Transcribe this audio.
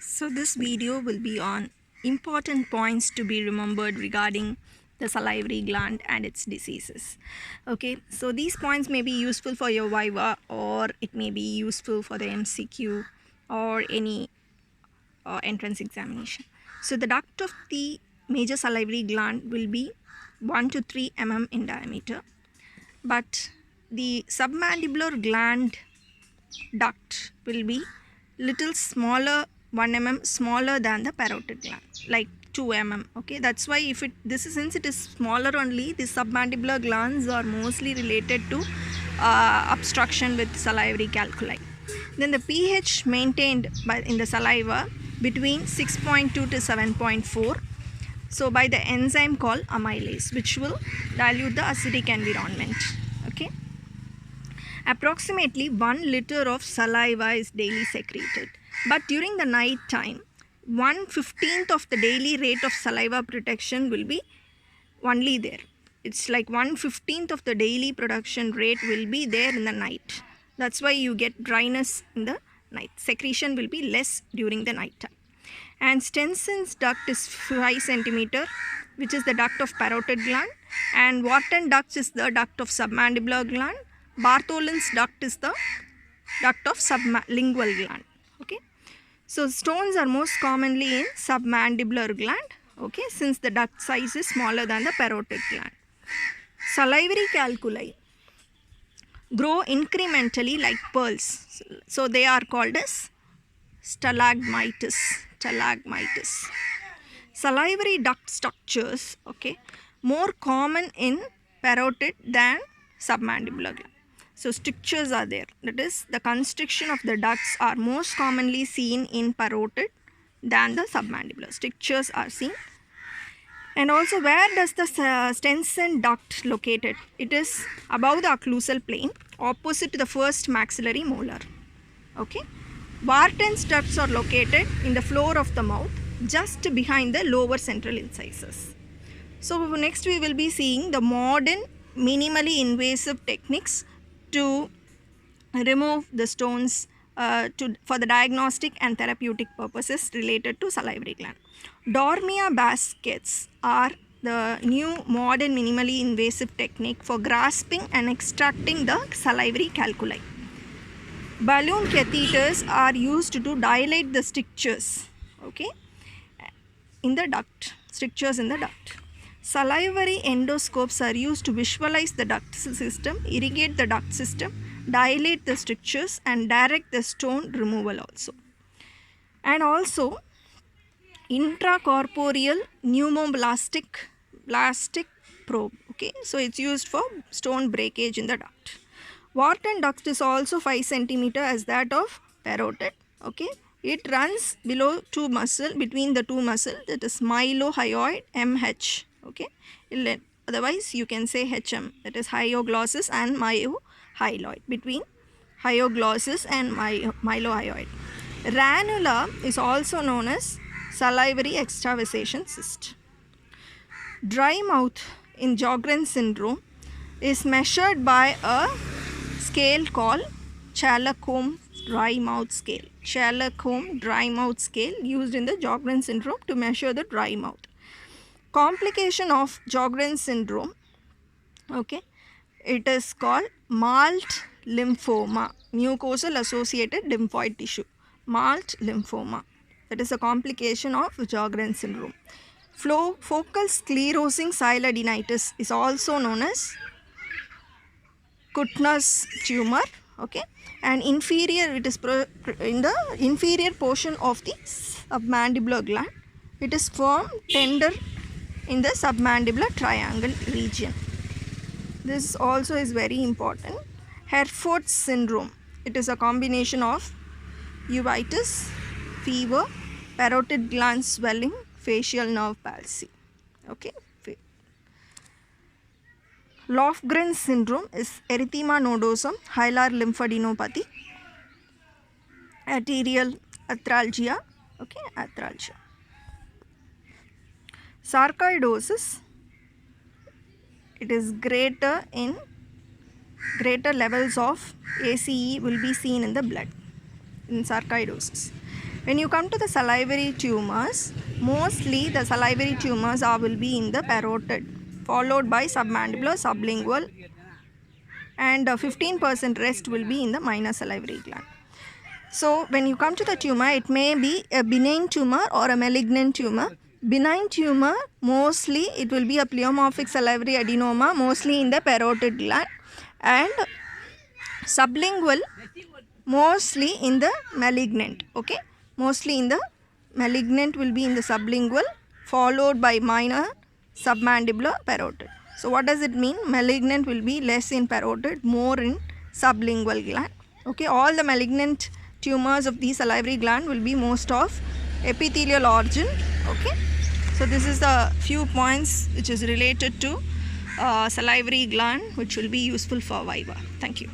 So this video will be on important points to be remembered regarding the salivary gland and its diseases. Okay, so these points may be useful for your viva, or it may be useful for the MCQ or any entrance examination. So the duct of the major salivary gland will be 1 to 3 mm in diameter, but the submandibular gland duct will be little smaller, 1 mm smaller than the parotid gland, like 2 mm. Okay, that's why if it since it is smaller only, the submandibular glands are mostly related to obstruction with salivary calculi. Then the pH maintained in the saliva between 6.2 to 7.4, so by the enzyme called amylase, which will dilute the acidic environment. Okay, approximately 1 liter of saliva is daily secreted, but during the night time 1/15 of the daily rate of saliva production will be only there. It's like 1/15 of the daily production rate will be there in the night. That's why you get dryness in the night. Secretion will be less during the night time. And Stenson's duct is 5 centimeter, which is the duct of parotid gland, and Wharton duct is the duct of submandibular gland. Bartholin's duct is the duct of sublingual gland. Okay, so stones are most commonly in submandibular gland. Okay, since the duct size is smaller than the parotid gland. Salivary calculi grow incrementally like pearls, so they are called as stalagmites. Salivary duct structures, okay, more common in parotid than submandibular gland. So strictures are there. That is, the constriction of the ducts are most commonly seen in parotid than the submandibular. Strictures are seen. And also, where does the Stenson duct located? It is above the occlusal plane, opposite to the first maxillary molar. Okay. Wharton's ducts are located in the floor of the mouth, just behind the lower central incisors. So next we will be seeing the modern minimally invasive techniques to remove the stones for the diagnostic and therapeutic purposes related to salivary gland. Dormia baskets are the new modern minimally invasive technique for grasping and extracting the salivary calculi. Balloon catheters are used to dilate the strictures, okay, in the duct, strictures in the duct. Salivary endoscopes are used to visualize the duct system, irrigate the duct system, dilate the strictures, and direct the stone removal also. And also intracorporeal pneumoblastic probe. Okay, so it's used for stone breakage in the duct. Wharton duct is also 5 cm as that of parotid. Okay, it runs below between the two muscles, that is mylohyoid MH. Okay, otherwise you can say HM, that is hyoglossus and myohyloid, between hyoglossus and mylohyoid. Ranula is also known as salivary extravasation cyst. Dry mouth in Sjogren's syndrome is measured by a scale called Charler-Combe dry mouth scale. Charler-Combe dry mouth scale used in the Sjogren's syndrome to measure the dry mouth. Complication of Sjogren's syndrome, okay, it is called Malt lymphoma, mucosal associated lymphoid tissue. Malt lymphoma, that is a complication of Sjogren's syndrome. Focal sclerosing sialadenitis is also known as Kuttner's tumor, okay, and inferior, it is in the inferior portion of the submandibular gland. It is formed tender in the submandibular triangle region. This also is very important. Herford's syndrome, it is a combination of uveitis, fever, parotid gland swelling, facial nerve palsy. Okay. Lofgren's syndrome is erythema nodosum, hilar lymphadenopathy, arterial arthralgia, okay, arthralgia. Sarcoidosis, it is greater levels of ACE will be seen in the blood in sarcoidosis. When you come to the salivary tumors, mostly the salivary tumors will be in the parotid, followed by submandibular, sublingual, and 15% rest will be in the minor salivary gland. So when you come to the tumor, it may be a benign tumor or a malignant tumor. Benign tumor, mostly it will be a pleomorphic salivary adenoma, mostly in the parotid gland, and sublingual, mostly in the malignant. Okay, mostly in the malignant will be in the sublingual, followed by minor submandibular, parotid. So what does it mean? Malignant will be less in parotid, more in sublingual gland. Okay, all the malignant tumors of the salivary gland will be most of epithelial origin. Okay, so this is the few points which is related to salivary gland, which will be useful for Viva. Thank you.